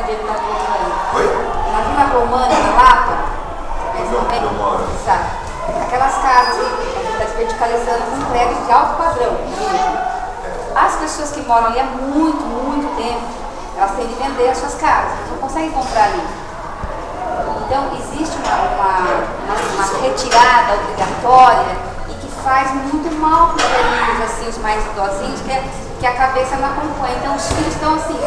onde ele está colocando. Oi? Na Vila Romana, na Lapa, Eu moro. sabe? Aquelas casas que a gente está verticalizando com prédios de alto padrão. As pessoas que moram ali há muito, muito tempo, elas têm de vender as suas casas, elas não conseguem comprar ali. Então, existe uma retirada obrigatória e que faz muito mal para os velhinhos, assim, os mais idosinhos, que a cabeça não acompanha. Então, os filhos estão assim,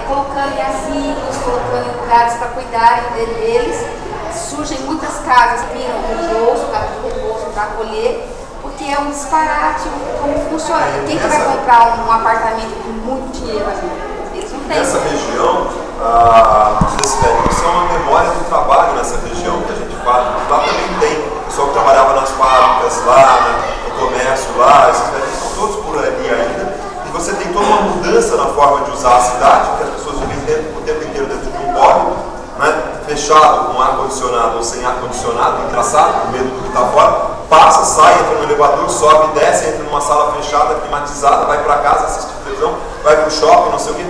colocando em asilos, colocando em lugares para cuidarem deles. Surgem muitas casas, viram repouso, casa de repouso para acolher, porque é um disparate como funciona. Quem que vai comprar um apartamento com muito dinheiro ali? Eles não têm. Nessa região, os desférios são uma memória do trabalho nessa região que a gente fala. Lá também tem o pessoal que trabalhava nas fábricas, lá no comércio, lá, esses velhos estão todos por ali ainda. E você tem toda uma mudança na forma de usar a cidade, que as pessoas vivem o tempo inteiro dentro de um córrego, né? Fechado, com ar-condicionado ou sem ar-condicionado, engraçado, com medo do que está fora, passa, sai, entra no elevador, sobe, desce, entra numa sala fechada, climatizada, vai para casa, assiste televisão, vai para o shopping, não sei o quê.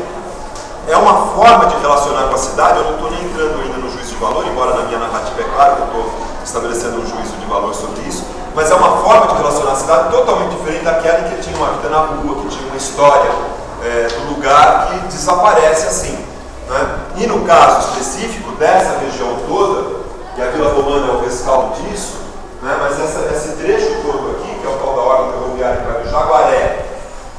É uma forma de relacionar com a cidade. Eu não estou nem entrando ainda no juízo de valor, embora na minha narrativa é claro que eu estou estabelecendo um juízo de valor sobre isso, mas é uma forma de relacionar a cidade totalmente diferente daquela em que tinha uma vida na rua, que tinha uma história do lugar que desaparece assim. Né? E no caso específico dessa região toda, e a Vila Romana é o rescaldo disso, né? Mas esse trecho todo aqui, que é o tal da ordem ferroviária que vai do Jaguaré,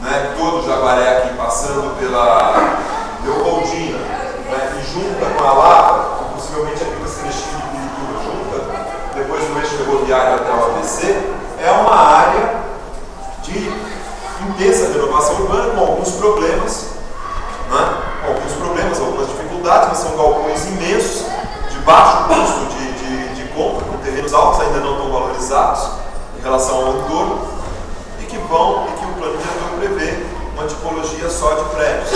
né? Todo o Jaguaré aqui passando pela Leopoldina, né? E junta com a Lapa, possivelmente aqui esse trechinho de Pirituba junta, depois do eixo ferroviário até o ABC, é uma área de intensa renovação urbana com alguns problemas, né? Algumas dificuldades, mas são galpões imensos, de baixo custo de compra, com terrenos altos ainda não tão valorizados em relação ao entorno, e que o plano diretor prevê uma tipologia só de prédios.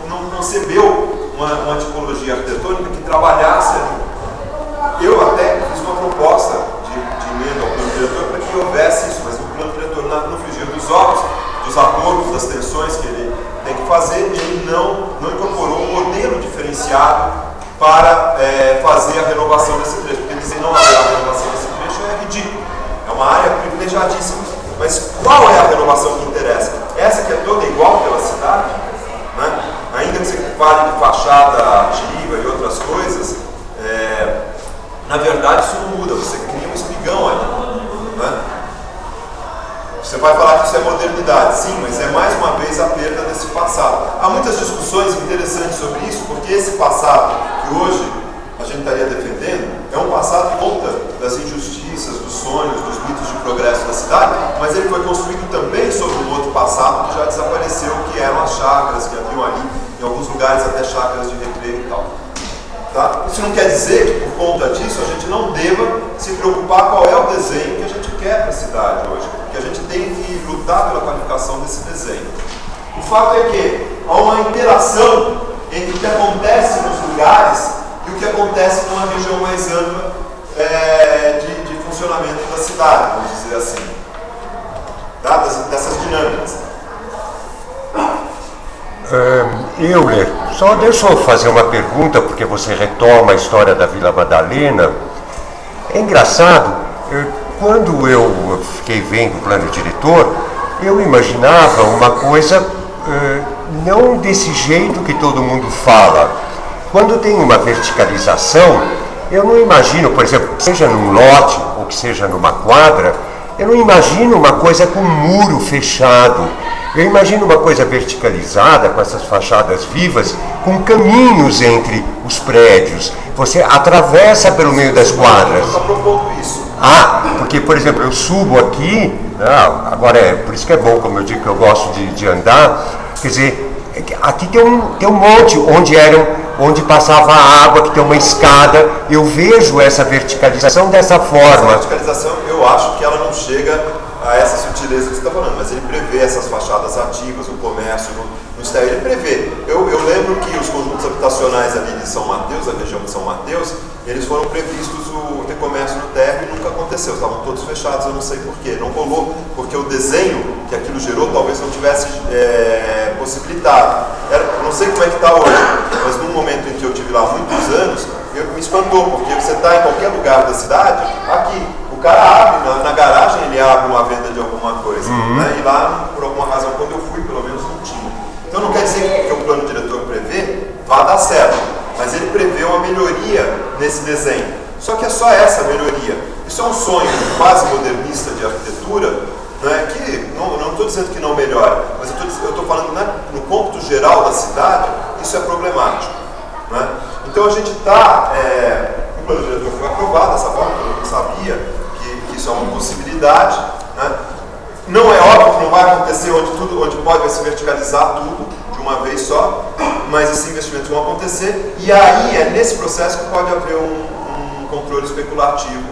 Não concebeu uma tipologia arquitetônica que trabalhasse ali. Eu até fiz uma proposta de emenda ao plano diretor para que houvesse isso, mas o plano diretor, no frigir dos ovos, dos acordos, das tensões que ele tem que fazer, ele não incorporou um modelo diferenciado para fazer a renovação desse trecho, porque dizer não haverá a renovação desse trecho é ridículo, é uma área privilegiadíssima. Mas qual é a renovação que interessa? Essa que é toda igual pela cidade, né? Ainda que você fale de fachada ativa e outras coisas, na verdade isso não muda, você cria um espigão ali, né? Você vai falar que isso é modernidade, sim, mas é mais uma vez a perda desse passado. Há muitas discussões interessantes sobre isso, porque esse passado que hoje a gente estaria defendendo é um passado que conta das injustiças, dos sonhos, dos mitos de progresso da cidade, mas ele foi construído também sobre um outro passado que já desapareceu, que eram as chácaras que haviam ali, em alguns lugares até chácaras de recreio e tal. Tá? Isso não quer dizer que por conta disso a gente não deva se preocupar qual é o desenho que a gente quer para a cidade hoje, que a gente tem que lutar pela qualificação desse desenho. O fato é que há uma interação entre o que acontece nos lugares e o que acontece numa região mais ampla de funcionamento da cidade, vamos dizer assim, tá? Dessas dinâmicas. Euler, só deixa eu fazer uma pergunta, porque você retoma a história da Vila Madalena. É engraçado, quando eu fiquei vendo o plano diretor, eu imaginava uma coisa não desse jeito que todo mundo fala. Quando tem uma verticalização, eu não imagino, por exemplo, que seja num lote ou que seja numa quadra, eu não imagino uma coisa com muro fechado. Eu imagino uma coisa verticalizada, com essas fachadas vivas, com caminhos entre os prédios. Você atravessa pelo meio das quadras. Está propondo isso. Porque, por exemplo, eu subo aqui, agora por isso que é bom, como eu digo, que eu gosto de andar, quer dizer, aqui tem um monte onde passava a água, que tem uma escada. Eu vejo essa verticalização dessa forma. Essa verticalização, eu acho que ela não chega a essa sutileza que você está falando, mas ele prevê essas fachadas ativas, o comércio no exterior, ele prevê. Eu lembro que os conjuntos habitacionais ali de São Mateus, a região de São Mateus, eles foram previstos o ter comércio no térreo e nunca aconteceu, estavam todos fechados, eu não sei porquê, não rolou, porque o desenho que aquilo gerou talvez não tivesse possibilitado. Não sei como é que está hoje, mas no momento em que eu estive lá há muitos anos, me espantou, porque você está em qualquer lugar da cidade, aqui, o cara abre, na garagem ele abre uma venda de alguma coisa, né? E lá, por alguma razão, quando eu fui, pelo menos não tinha. Então não quer dizer que o plano diretor prevê vá dar certo, mas ele prevê uma melhoria nesse desenho. Só que é só essa melhoria. Isso é um sonho quase modernista de arquitetura, né, que não estou dizendo que não melhora, mas eu estou falando, né, no cômputo geral da cidade, isso é problemático. Né? Então a gente está, o plano diretor foi aprovado dessa forma, todo mundo sabia que isso é uma possibilidade. Né? Não é óbvio que não vai acontecer onde pode se verticalizar tudo de uma vez só, mas esses investimentos vão acontecer, e aí é nesse processo que pode haver um controle especulativo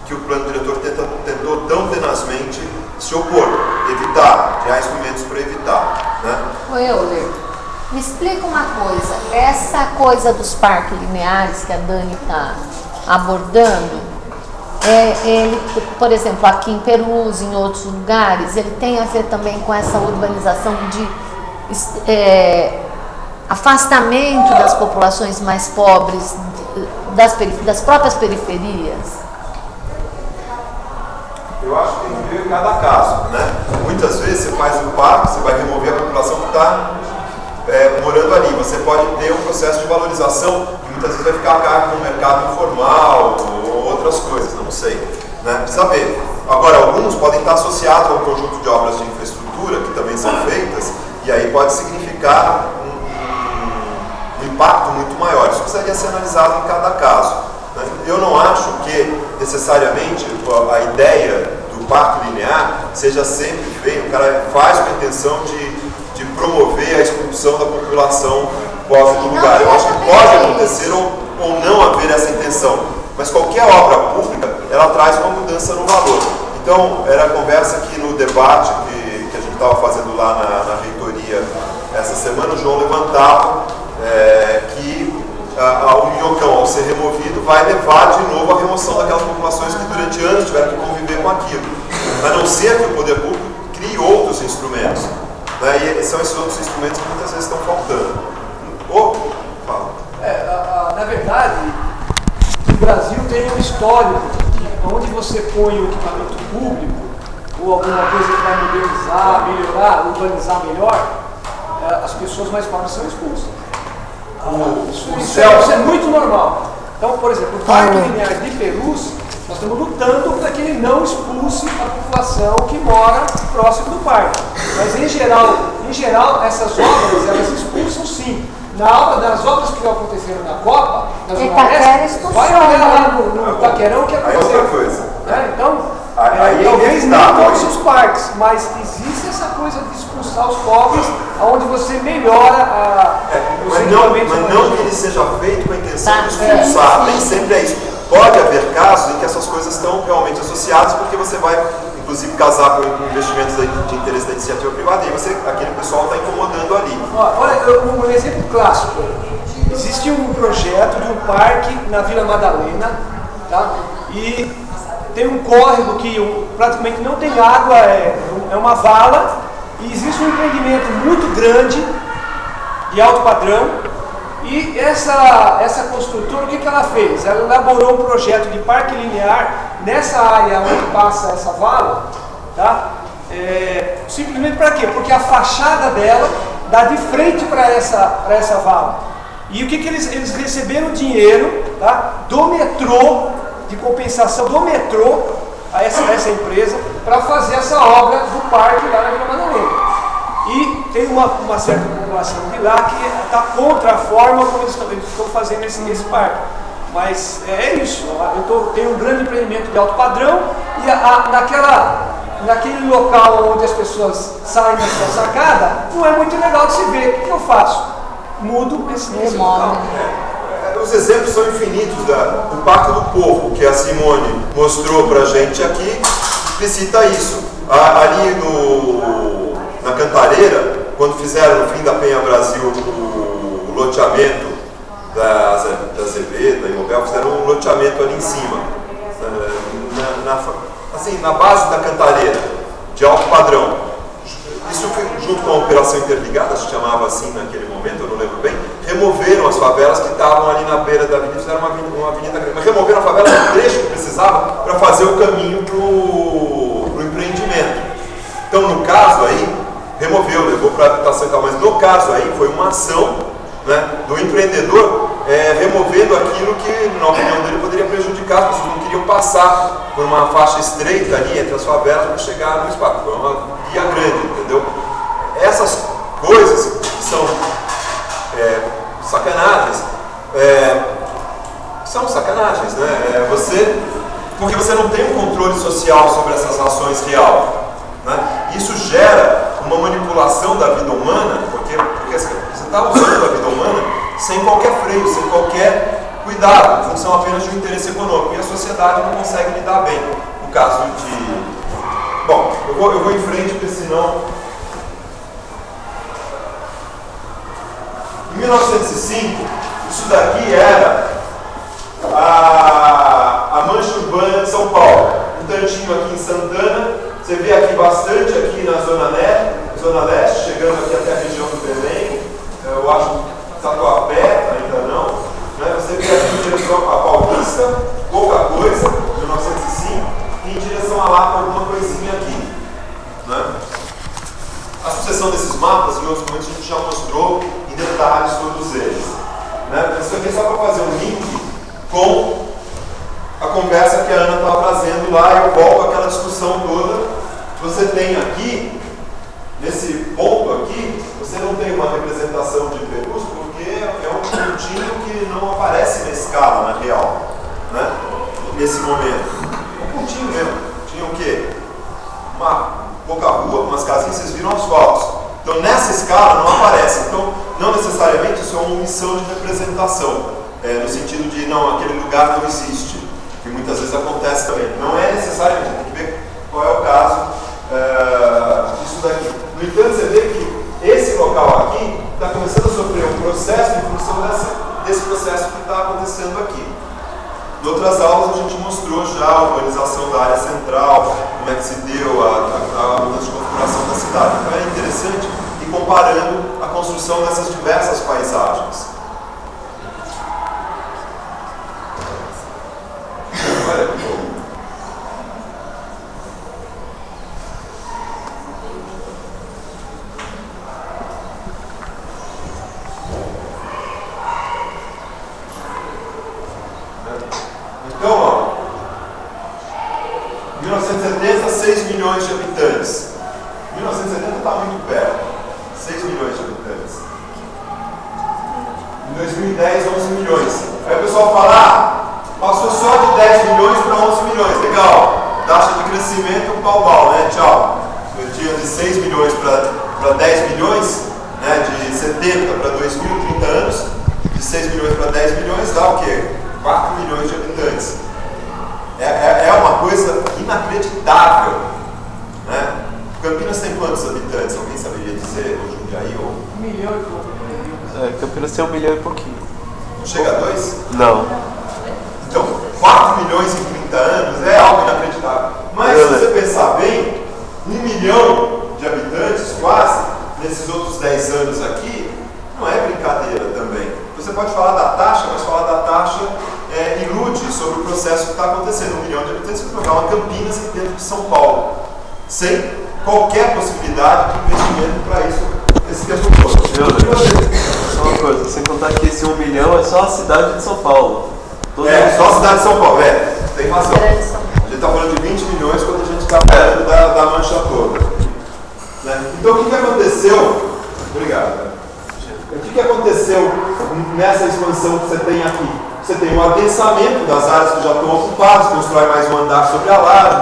que o plano diretor tentou tão tenazmente se opor, evitar, criar instrumentos para evitar. Né? Oi, Euler, me explica uma coisa, essa coisa dos parques lineares que a Dani está abordando, ele, por exemplo, aqui em Perus, em outros lugares, ele tem a ver também com essa urbanização de afastamento das populações mais pobres das próprias periferias? Eu acho que tem que ver em cada caso, né? Muitas vezes você faz um parque, você vai remover a população que está morando ali. Você pode ter um processo de valorização que muitas vezes vai ficar a cargo do mercado informal ou outras coisas, não sei. Né? Precisa ver. Agora, alguns podem estar associados a um conjunto de obras de infraestrutura que também são feitas, e aí pode significar um impacto muito maior. Isso precisaria ser analisado em cada caso. Né? Eu não acho que necessariamente a ideia do parque linear seja sempre feita, o cara faz com a intenção de promover a expulsão da população pobre do lugar. Eu acho que pode acontecer ou não haver essa intenção, mas qualquer obra pública, ela traz uma mudança no valor. Então, era a conversa que no debate que a gente estava fazendo lá na reitoria essa semana, o João levantava que o minhocão, ao ser removido, vai levar de novo à remoção daquelas populações que durante anos tiveram que conviver com aquilo. A não ser que o poder público crie outros instrumentos. Né? E são esses outros instrumentos que muitas vezes estão faltando. Na verdade, o Brasil tem um histórico de onde você põe o equipamento público ou alguma coisa que vai modernizar, melhorar, urbanizar melhor, as pessoas mais pobres são expulsas. Isso é muito normal. Então, por exemplo, o Parque Linear de Perus, nós estamos lutando para que ele não expulse a população que mora próximo do parque. Mas, em geral, essas obras, elas expulsam sim. Nas obras que aconteceram na Copa, na Zona Oeste, vai olhar lá no Itaquerão o que aconteceu. Aí é outra coisa. Então, talvez não todos os parques, mas existe essa coisa de expulsar os pobres, onde você melhora os equipamentos. Mas não que ele seja feito com a intenção de expulsar, nem sempre é isso. Pode haver casos em que essas coisas estão realmente associadas, porque você vai, inclusive, casar com investimentos de interesse da iniciativa privada, e aquele pessoal está incomodando ali. Olha, um exemplo clássico. Existe um projeto de um parque na Vila Madalena, tá? E tem um córrego que praticamente não tem água, é uma vala, e existe um empreendimento muito grande, de alto padrão. E essa construtora, o que ela fez? Ela elaborou um projeto de parque linear nessa área onde passa essa vala, tá? Simplesmente para quê? Porque a fachada dela dá de frente para essa vala. E o que eles receberam dinheiro, tá? Do metrô, de compensação do metrô, a essa empresa, para fazer essa obra do parque lá na Vila Madalena. E tem uma certa população de lá que está contra a forma como eles estão fazendo esse parque. Mas é isso, eu tenho um grande empreendimento de alto padrão e naquele local onde as pessoas saem nessa sacada, não é muito legal de se ver. O que eu faço? Mudo esse local. Os exemplos são infinitos. O Pacto do Povo, que a Simone mostrou para a gente aqui, explicita isso. Ali na Cantareira, quando fizeram no fim da Penha Brasil o loteamento da Azevedo, da Imobel, fizeram um loteamento ali em cima, assim, na base da Cantareira, de alto padrão. Isso junto com a Operação Interligada, se chamava assim naquele momento, eu não lembro bem, removeram as favelas que estavam ali na beira da avenida, fizeram uma avenida grande, mas removeram a favela no trecho que precisava para fazer o caminho para o empreendimento. Então, no caso aí, removeu, levou para a habitação e tal, mas no caso aí foi uma ação, né, do empreendedor removendo aquilo que, na opinião dele, poderia prejudicar, as pessoas não queriam passar por uma faixa estreita ali entre as favelas para chegar no espaço. Foi uma via grande, entendeu? Essas coisas que são sacanagens, são sacanagens, né? Porque você não tem um controle social sobre essas ações real, né? Isso gera uma manipulação da vida humana, porque você está usando a vida humana sem qualquer freio, sem qualquer cuidado, em função apenas de um interesse econômico, e a sociedade não consegue lidar bem. No caso de... Bom, eu vou em frente, porque senão... Em 1905, isso daqui era a mancha urbana de São Paulo. Um tantinho aqui em Santana, você vê aqui bastante, aqui na Zona Leste, chegando aqui até a região do Belém, eu acho Tatuapé, ainda não, né? Você vê aqui em direção à Paulista, pouca coisa, 1905, e em direção a Lapa, alguma coisinha aqui, né? A sucessão desses mapas, em outros momentos, a gente já mostrou em detalhes todos eles, né? Isso aqui é só para fazer um link com a conversa que a Ana estava trazendo lá, e eu volto àquela discussão toda. Você tem aqui, nesse ponto aqui, você não tem uma representação de Perus, porque é um pontinho que não aparece na escala, na real, né? Nesse momento. Um pontinho mesmo. Tinha o quê? Uma pouca rua, umas casinhas, vocês viram as fotos. Então, nessa escala não aparece. Então, não necessariamente isso é uma omissão de representação, no sentido de, não, aquele lugar não existe, que muitas vezes acontece também. Não é necessariamente, tem que ver qual é o caso disso daqui. No entanto, você vê que esse local aqui está começando a sofrer um processo em função desse processo que está acontecendo aqui. Em outras aulas a gente mostrou já a urbanização da área central, como é que se deu a mudança de configuração da cidade. Então é interessante ir comparando a construção dessas diversas paisagens. Olha que bom. Então, ó, 1970, 6 milhões de habitantes. 1970 está muito perto, 6 milhões de habitantes. Em 2010, 11 milhões. Aí o pessoal fala, passou só de 10 milhões para 11 milhões, legal. Taxa de crescimento, pau, né? Tchau. Eu tinha de 6 milhões para 10 milhões, né? De 70 para 2030 anos, de 6 milhões para 10 milhões, dá o quê? 4 milhões de habitantes. É uma coisa inacreditável, né? Campinas tem quantos habitantes? Alguém saberia dizer? Ou Jundiaí? Ou... 1 milhão e pouco. Campinas tem 1 milhão e pouquinho. Não chega a 2? Não. Então, 4 milhões em 30 anos é algo inacreditável. Mas se você pensar bem, 1 milhão de habitantes quase, nesses outros 10 anos aqui, não é brincadeira também. Você pode falar da taxa, mas falar da taxa ilude sobre o processo que está acontecendo. 1 milhão de habitantes, você vai jogar uma Campinas dentro de São Paulo, sem qualquer possibilidade de investimento para isso esse tempo todo. Só uma coisa, sem contar que esse 1 milhão é só a cidade de São Paulo. Só a cidade de São Paulo, tem razão. A gente está falando de 20 milhões quando a gente está falando da mancha toda. Né? Então o que aconteceu? Obrigado. O que aconteceu nessa expansão que você tem aqui? Você tem um adensamento das áreas que já estão ocupadas, constrói mais um andar sobre a laje,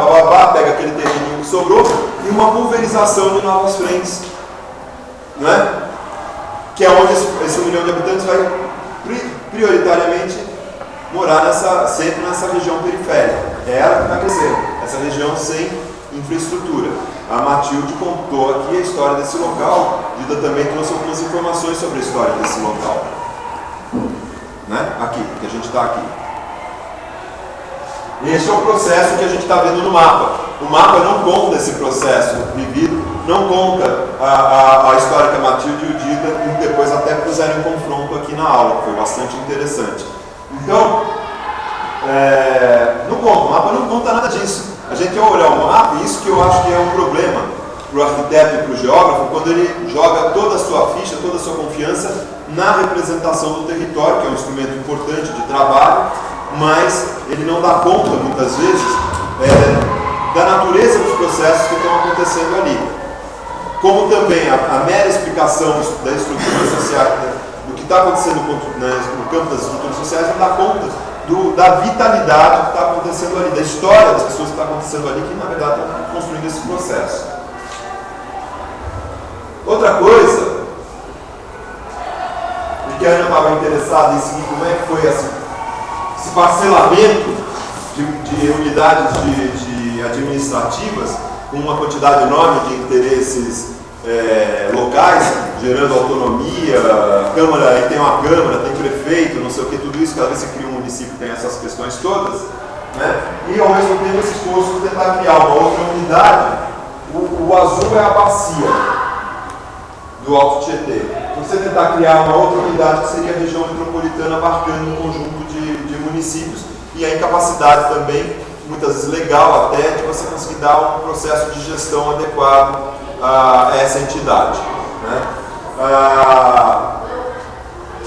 pega aquele terreninho que sobrou, e uma pulverização de novas frentes. Né? Que é onde esse 1 milhão de habitantes vai prioritariamente morar sempre nessa região periférica. É ela que está crescendo, essa região sem infraestrutura. A Matilde contou aqui a história desse local, Dida também trouxe algumas informações sobre a história desse local. está aqui. Esse é o processo que a gente está vendo no mapa. O mapa não conta esse processo vivido, não conta a história que a Matilde e o Dida e depois até puseram em confronto aqui na aula, que foi bastante interessante. Então, não conta, o mapa não conta nada disso. A gente vai olhar o mapa, e isso que eu acho que é um problema para o arquiteto e para o geógrafo, quando ele joga toda a sua ficha, toda a sua confiança na representação do território, que é um instrumento importante de trabalho, mas ele não dá conta, muitas vezes, da natureza dos processos que estão acontecendo ali. Como também a mera explicação da estrutura social, do que está acontecendo no campo das estruturas sociais, não dá conta da vitalidade que está acontecendo ali, da história das pessoas que está acontecendo ali, que na verdade estão construindo esse processo. Outra coisa, porque a Ana estava interessada em seguir como é que foi esse parcelamento de unidades administrativas, com uma quantidade enorme de interesses locais, gerando autonomia, Câmara, aí tem uma Câmara, tem prefeito, não sei o que, tudo isso, cada vez que se cria um município tem essas questões todas, né? E ao mesmo tempo esse esforço de tentar criar uma outra unidade. O azul é a bacia do Alto Tietê. Você tentar criar uma outra unidade que seria a região metropolitana, abarcando um conjunto de municípios, e a incapacidade também, muitas vezes legal até, de você conseguir dar um processo de gestão adequado a essa entidade, né?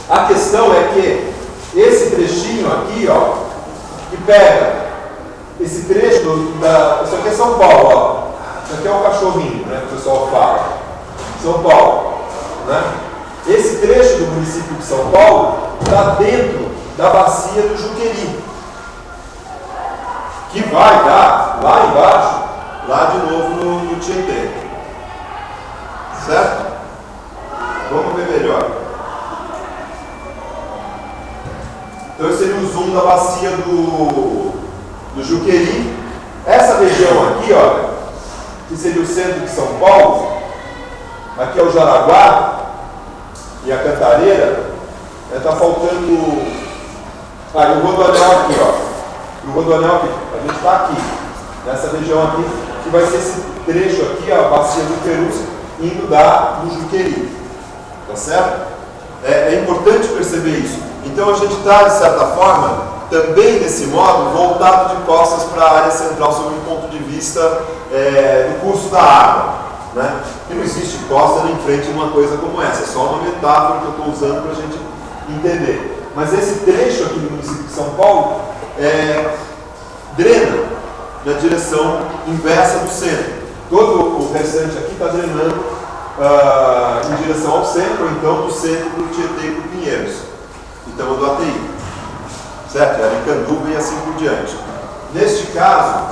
A questão é que esse trechinho aqui, ó, que pega esse trecho isso aqui é São Paulo, ó. Isso aqui é o cachorrinho, né, que o pessoal fala. São Paulo, né? Esse trecho do município de São Paulo está dentro da bacia do Juqueri, que vai dar lá embaixo, lá de novo no Tietê. Certo? Vamos ver melhor. Então esse seria o zoom da bacia do Juqueri. Essa região aqui, ó, que seria o centro de São Paulo, aqui é o Jaraguá e a Cantareira, está faltando o Rodoanel aqui, ó. O Rodoanel aqui, a gente está aqui, nessa região aqui, que vai ser esse trecho aqui, a bacia do Perus, indo do Juqueri. Tá certo? É importante perceber isso. Então a gente está, de certa forma, também desse modo, voltado de costas para a área central, sob um ponto de vista do curso da água, né? E não existe costa nem frente numa coisa como essa, é só uma metáfora que eu estou usando para a gente entender. Mas esse trecho aqui do município de São Paulo drena na direção inversa do centro. Todo o restante aqui está drenando em direção ao centro, ou então do centro do Tietê e do Pinheiros, então do ATI, certo? Aricanduva e assim por diante. Neste caso,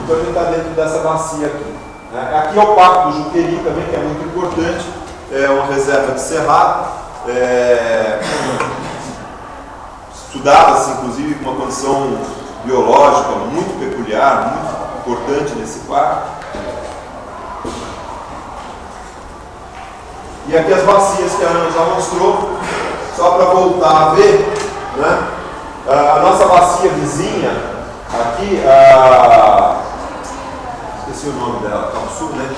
então a gente está dentro dessa bacia aqui. Aqui é o Parque do Juqueri também, que é muito importante, é uma reserva de cerrado, estudada-se inclusive com uma condição biológica muito peculiar, muito importante nesse parque. E aqui as bacias que a Ana já mostrou, só para voltar a ver, né? A nossa bacia vizinha, aqui, esqueci o nome dela, Calçu, né?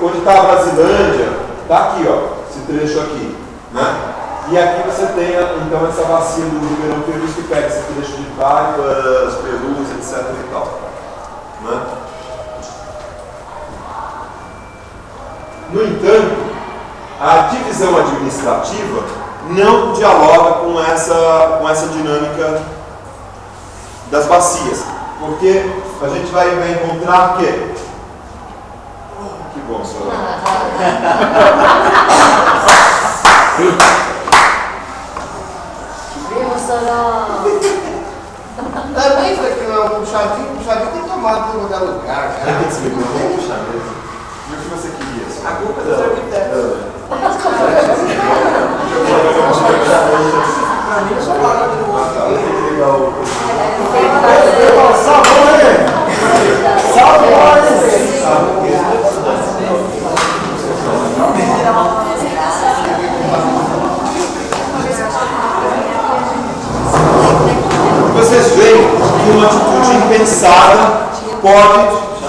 Onde está a Brasilândia, está aqui, ó, esse trecho aqui, né? E aqui você tem, então, essa bacia do Ribeirão Perus que pega esse trecho de Taipas, Perus, etc. e tal, né? No entanto, a divisão administrativa não dialoga com essa dinâmica das bacias, porque a gente vai encontrar que... Que bom, senhor. Viu, Sorão? Também isso aqui não é um puxadinho tem tomado em qualquer lugar, cara. Tem que desligar, vamos puxar mesmo. E o que você queria? A culpa é dos arquitetos. Pra mim, só parar de novo. Tem que ligar o... pensada pode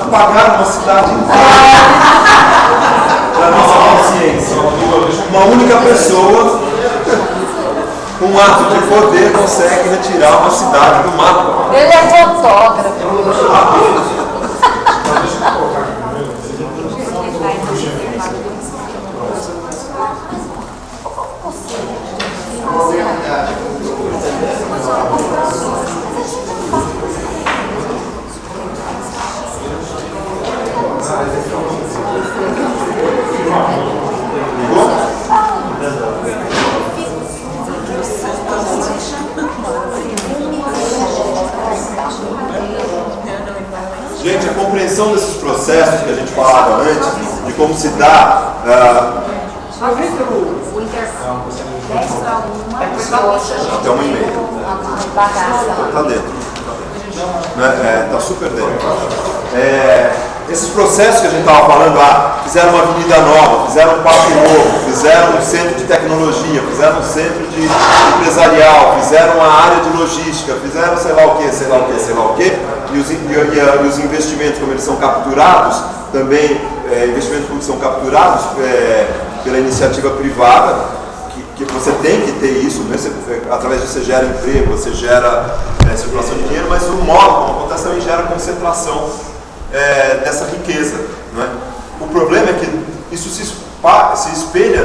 apagar uma cidade inteira da nossa consciência. Uma única pessoa, com um ato de poder, consegue retirar uma cidade do mapa. Ele é fotógrafo. Gente, a compreensão desses processos que a gente falava antes, de como se dá O intervalo. 10 para 1. até 1h30. Está dentro. Está super dentro. Esses processos que a gente estava falando, fizeram uma avenida nova, fizeram um parque novo, fizeram um centro de tecnologia, fizeram um centro de empresarial, fizeram uma área de logística, fizeram sei lá o que, e os investimentos, como eles são capturados, também investimentos públicos são capturados pela iniciativa privada, que você tem que ter isso, né? Através disso você gera emprego, você gera circulação de dinheiro, mas o modo como acontece também gera concentração dessa riqueza. Né? O problema é que isso se espelha